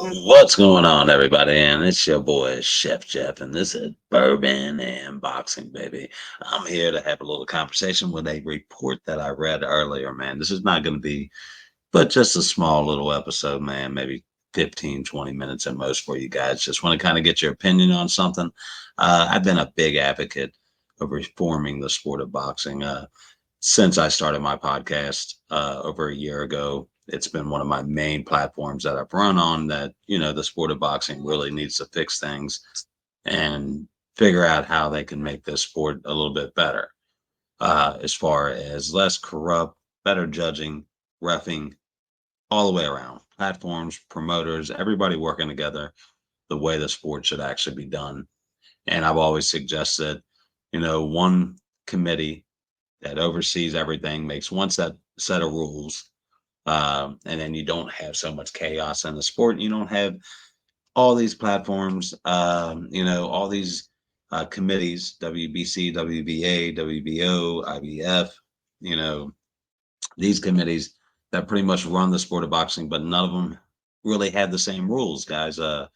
What's going on, everybody? And it's your boy, Chef Jeff, and this is Bourbon and Boxing, baby. I'm here to have a little conversation with a report that I read earlier, man. This is not going to be but just a small little episode, man, maybe 15, 20 minutes at most for you guys. Just want to kind of get your opinion on something. I've been a big advocate of reforming the sport of boxing. Since I started my podcast over a year ago. It's been one of my main platforms that I've run on that, the sport of boxing really needs to fix things and figure out how they can make this sport a little bit better as far as less corrupt, better judging, reffing, all the way around. Platforms, promoters, everybody working together the way the sport should actually be done. And I've always suggested, one committee that oversees everything, makes one set of rules, and then you don't have so much chaos in the sport. You don't have all these platforms, all these committees, WBC, WBA, WBO, IBF, you know, these committees that pretty much run the sport of boxing, but none of them really have the same rules, guys. And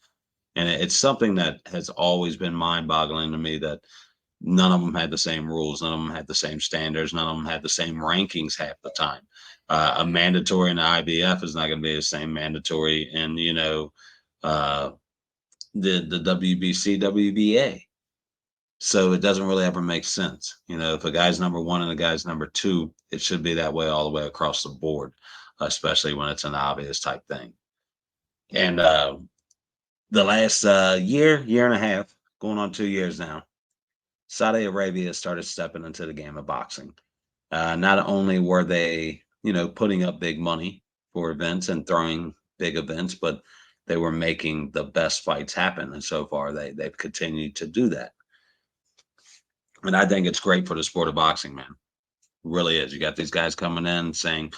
it's something that has always been mind boggling to me that none of them had the same rules. None of them had the same standards. None of them had the same rankings half the time. A mandatory in the IBF is not going to be the same mandatory in uh, the WBC WBA. So it doesn't really ever make sense. If a guy's number one and a guy's number two, it should be that way all the way across the board, especially when it's an obvious type thing. And the last year and a half, going on 2 years now, Saudi Arabia started stepping into the game of boxing. Not only were they, putting up big money for events and throwing big events, but they were making the best fights happen. And so far, they've continued to do that. And I think it's great for the sport of boxing, man. Really is. You got these guys coming in saying,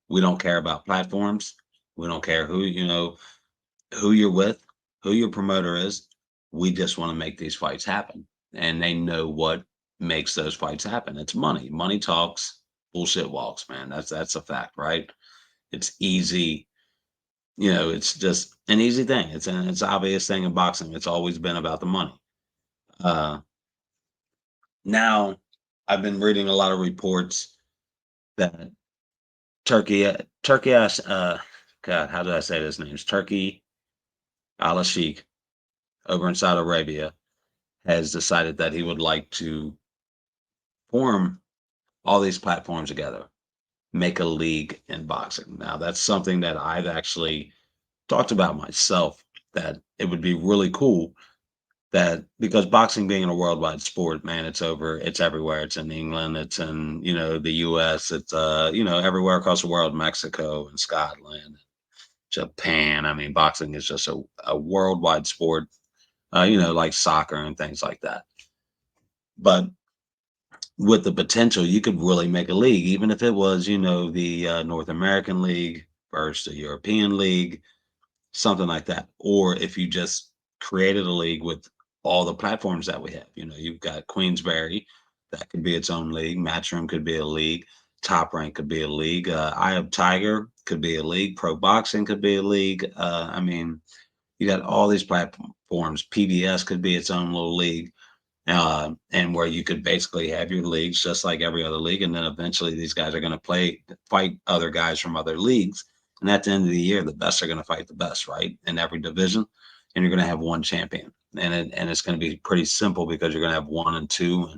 we don't care about platforms. We don't care who you're with, who your promoter is. We just want to make these fights happen. And they know what makes those fights happen. It's money. Money talks, bullshit walks, man. That's a fact, right? It's easy. It's just an easy thing. It's an obvious thing in boxing. It's always been about the money. Uh, Now, I've been reading a lot of reports that Turkey, God, how did I say this name? It's Turkey Al Sheikh over in Saudi Arabia has decided that he would like to form all these platforms together, make a league in boxing. Now, that's something that I've actually talked about myself, that it would be really cool that because boxing being a worldwide sport, man, it's everywhere. It's in England, it's in, the US, it's everywhere across the world, Mexico and Scotland, Japan. I mean, boxing is just a worldwide sport, like soccer and things like that. But with the potential, you could really make a league, even if it was, the North American League versus the European League, something like that. Or if you just created a league with all the platforms that we have, you've got Queensberry, that could be its own league. Matchroom could be a league. Top Rank could be a league. Eye of Tiger could be a league. Pro Boxing could be a league. I mean, you got all these platforms. PBS could be its own little league, and where you could basically have your leagues just like every other league, and then eventually these guys are going to fight other guys from other leagues, and at the end of the year, the best are going to fight the best, right, in every division, and you're going to have one champion, and it's going to be pretty simple because you're going to have one and two,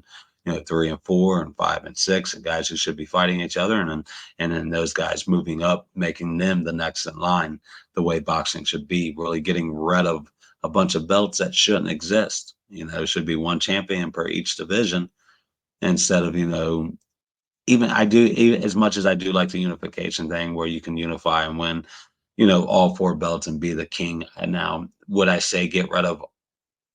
and three and four and five and six, and guys who should be fighting each other, and then those guys moving up, making them the next in line, the way boxing should be, really getting rid of a bunch of belts that shouldn't exist. It should be one champion per each division instead of, even as much as I do like the unification thing where you can unify and win, all four belts and be the king. And now, would I say get rid of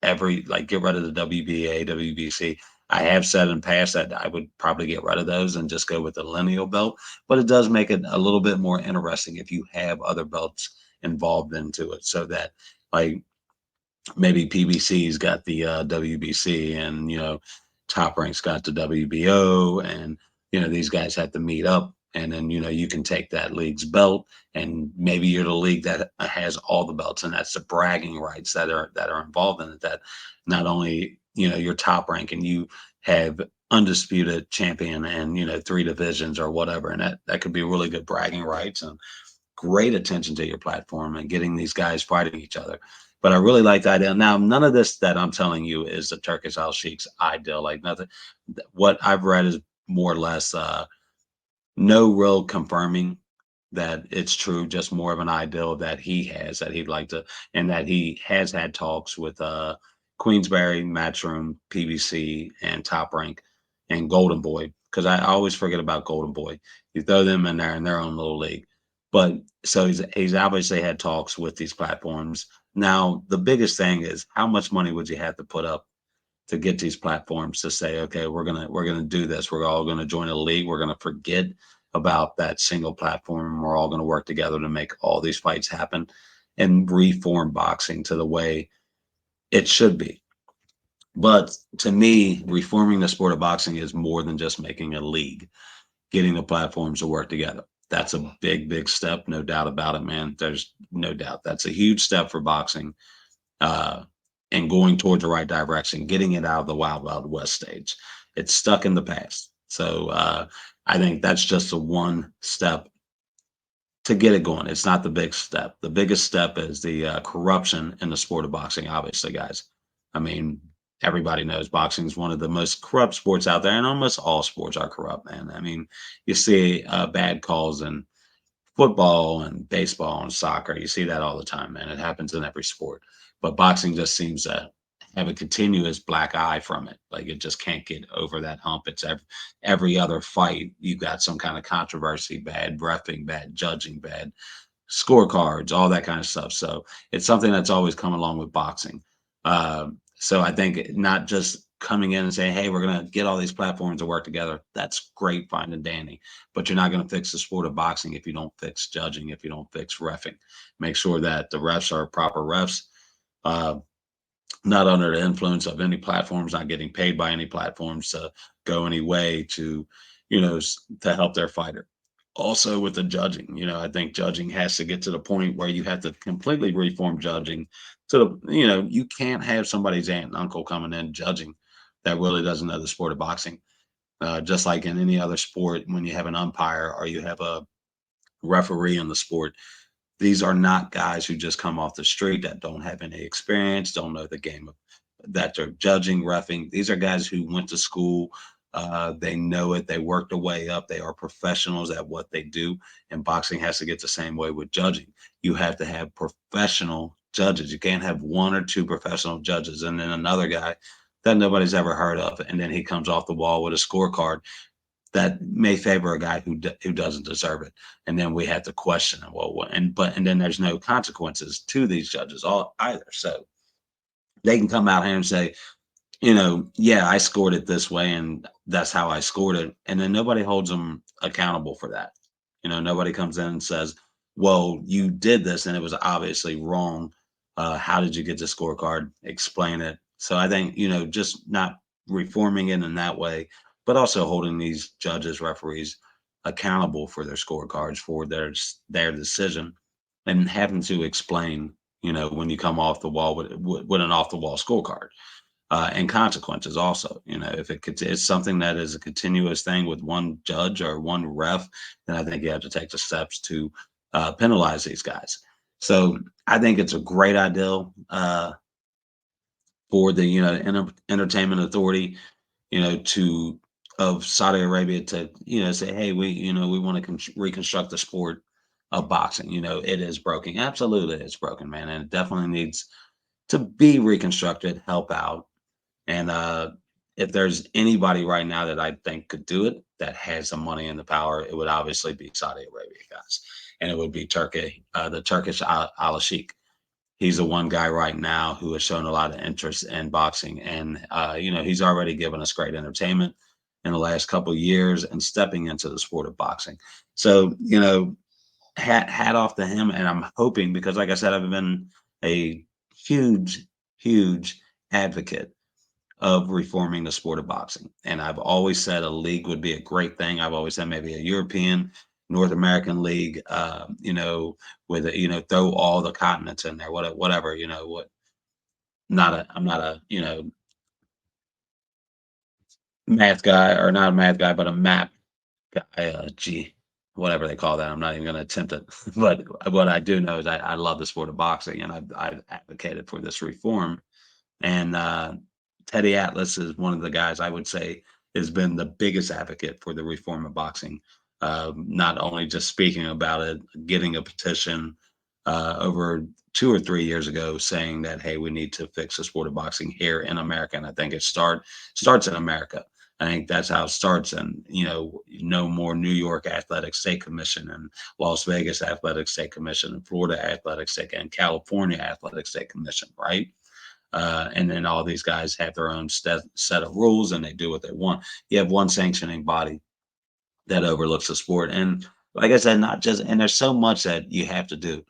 the WBA, WBC? I have said in the past that I would probably get rid of those and just go with the lineal belt, but it does make it a little bit more interesting if you have other belts involved into it, so that like maybe PBC's got the WBC, and Top Rank's got the WBO, and these guys have to meet up And then, you can take that league's belt, and maybe you're the league that has all the belts, and that's the bragging rights that are involved in it. That not only, you're top rank and you have undisputed champion and, three divisions or whatever, and that could be really good bragging rights and great attention to your platform and getting these guys fighting each other. But I really like the idea. Now, none of this that I'm telling you is the Turkish Al Sheikh's ideal. Like nothing. What I've read is more or less no real confirming that it's true, just more of an ideal that he has that he'd like to, and that he has had talks with Queensberry, Matchroom, PBC, and Top Rank, and Golden Boy. Because I always forget about Golden Boy. You throw them in there in their own little league. But so he's obviously had talks with these platforms. Now, the biggest thing is how much money would you have to put up to get these platforms to say, okay, we're gonna do this. We're all gonna join a league. We're gonna forget about that single platform. We're all gonna work together to make all these fights happen and reform boxing to the way it should be. But to me, reforming the sport of boxing is more than just making a league, getting the platforms to work together. That's a big, big step, no doubt about it, man. There's no doubt. That's a huge step for boxing, uh, and going towards the right direction, getting it out of the wild, wild west stage. It's stuck in the past. So I think that's just a one step to get it going. It's not the big step. The biggest step is the corruption in the sport of boxing, obviously, guys. I mean, everybody knows boxing is one of the most corrupt sports out there, and almost all sports are corrupt, man. I mean, you see bad calls and football and baseball and soccer. You see that all the time, man. It happens in every sport. But boxing just seems to have a continuous black eye from it. Like it just can't get over that hump. It's every other fight, you've got some kind of controversy, bad reffing, bad judging, bad scorecards, all that kind of stuff. So it's something that's always come along with boxing. So I think not just coming in and saying, "Hey, we're going to get all these platforms to work together." That's great, fine and dandy, but you're not going to fix the sport of boxing if you don't fix judging, if you don't fix refing. Make sure that the refs are proper refs. Uh, not under the influence of any platforms, not getting paid by any platforms to go any way to, to help their fighter. Also with the judging, I think judging has to get to the point where you have to completely reform judging to you can't have somebody's aunt and uncle coming in judging that really doesn't know the sport of boxing. Just like in any other sport, when you have an umpire or you have a referee in the sport, these are not guys who just come off the street that don't have any experience, don't know the game that they're judging, roughing. These are guys who went to school. They know it. They work their way up. They are professionals at what they do. And boxing has to get the same way with judging. You have to have professional judges. You can't have one or two professional judges and then another guy that nobody's ever heard of. And then he comes off the wall with a scorecard that may favor a guy who doesn't deserve it, and then we have to question it. Well, and then there's no consequences to these judges all either. So they can come out here and say, yeah, I scored it this way, and that's how I scored it, and then nobody holds them accountable for that. Nobody comes in and says, well, you did this and it was obviously wrong. How did you get the scorecard? Explain it. So I think, just not reforming it in that way, but also holding these judges, referees accountable for their scorecards, for their decision, and having to explain, when you come off the wall with an off the wall scorecard, and consequences also. If it's something that is a continuous thing with one judge or one ref, then I think you have to take the steps to penalize these guys. So I think it's a great idea for the entertainment authority, to of Saudi Arabia to say, hey, we want to reconstruct the sport of boxing. It is broken. Absolutely, it's broken, man, and it definitely needs to be reconstructed. Help out. And if there's anybody right now that I think could do it, that has the money and the power, it would obviously be Saudi Arabia, guys, and it would be Turkey, the Turkish Al Sheikh. He's the one guy right now who has shown a lot of interest in boxing, and he's already given us great entertainment in the last couple of years and stepping into the sport of boxing. So hat off to him, and I'm hoping because, like I said, I've been a huge, huge advocate of reforming the sport of boxing. And I've always said a league would be a great thing. I've always said maybe a European, North American League, with throw all the continents in there, whatever, I'm not a, math guy, or not a math guy, but a map guy, whatever they call that. I'm not even going to attempt it. But what I do know is I love the sport of boxing, and I've advocated for this reform. And Teddy Atlas is one of the guys I would say has been the biggest advocate for the reform of boxing. Not only just speaking about it, getting a petition over 2 or 3 years ago saying that, hey, we need to fix the sport of boxing here in America. And I think starts in America. I think that's how it starts. And no more New York Athletic State Commission, and Las Vegas Athletic State Commission, and Florida Athletic State, and California Athletic State Commission, right? And then all these guys have their own set of rules, and they do what they want. You have one sanctioning body that overlooks the sport. And like I said, not just, and there's so much that you have to do,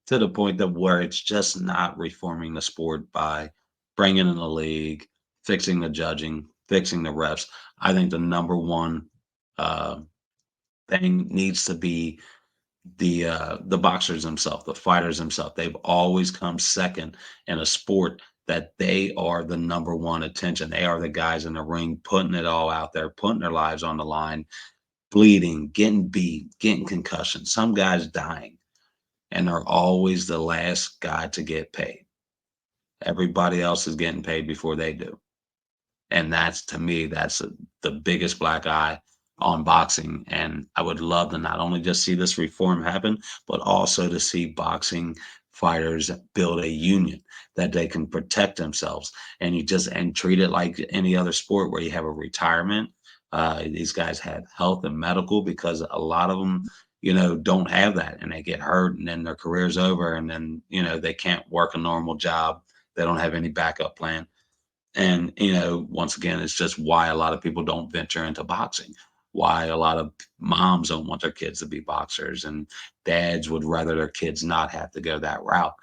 to the point that where it's just not reforming the sport by bringing in the league, fixing the judging, fixing the refs. I think the number one uh, thing needs to be the boxers themselves, the fighters themselves. They've always come second in a sport that they are the number one attention. They are the guys in the ring putting it all out there, putting their lives on the line, bleeding, getting beat, getting concussions, some guys dying, and they're always the last guy to get paid. Everybody else is getting paid before they do. And that's, to me, that's the biggest black eye on boxing. And I would love to not only just see this reform happen, but also to see boxing fighters build a union that they can protect themselves. And you just and treat it like any other sport where you have a retirement. These guys have health and medical, because a lot of them, don't have that, and they get hurt, and then their career's over, and then they can't work a normal job. They don't have any backup plan. And, once again, it's just why a lot of people don't venture into boxing, why a lot of moms don't want their kids to be boxers, and dads would rather their kids not have to go that route.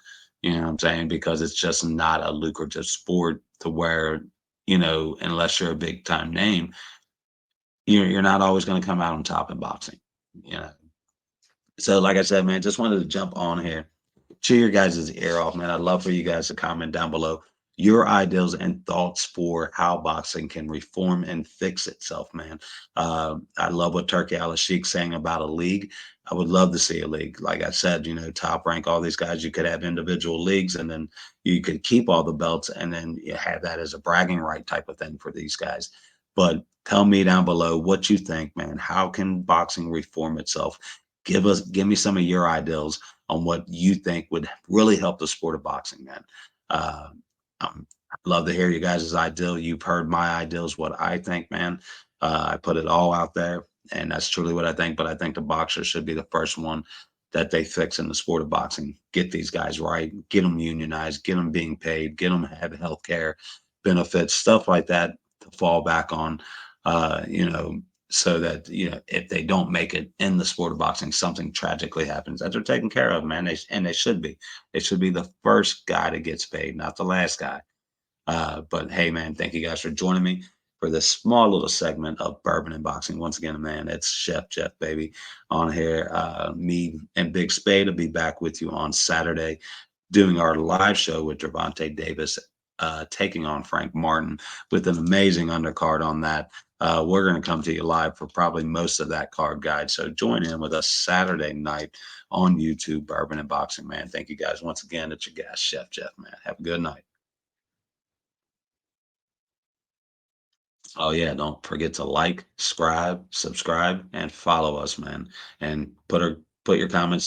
You know what I'm saying? Because it's just not a lucrative sport, to where, unless you're a big time name, you're not always going to come out on top in boxing. You know, so, like I said, man, just wanted to jump on here, chew your guys' ear off, man. I'd love for you guys to comment down below your ideas and thoughts for how boxing can reform and fix itself, man. I love what Turkey Al Sheik's saying about a league. I would love to see a league. Like I said, top rank, all these guys, you could have individual leagues, and then you could keep all the belts, and then you have that as a bragging right type of thing for these guys. But tell me down below what you think, man. How can boxing reform itself? Give me some of your ideals on what you think would really help the sport of boxing, man. Uh, I'd love to hear you guys' ideal. You've heard my ideals, what I think, man. I put it all out there, and that's truly what I think. But I think the boxers should be the first one that they fix in the sport of boxing. Get these guys right, get them unionized, get them being paid, get them have health care benefits, stuff like that to fall back on. Uh, you know, so that if they don't make it in the sport of boxing, something tragically happens, that they're taken care of, man. They should be. They should be the first guy that gets paid, not the last guy. But hey, man, thank you guys for joining me for this small little segment of Bourbon and Boxing. Once again, man, it's Chef Jeff, baby, on here. Me and Big Spade will be back with you on Saturday, doing our live show with Gervonta Davis, taking on Frank Martin, with an amazing undercard on that. We're going to come to you live for probably most of that card guide. So join in with us Saturday night on YouTube, Bourbon and Boxing, man. Thank you guys once again. It's your guy, Chef Jeff, man. Have a good night. Oh yeah, don't forget to like, subscribe, and follow us, man. And put your comments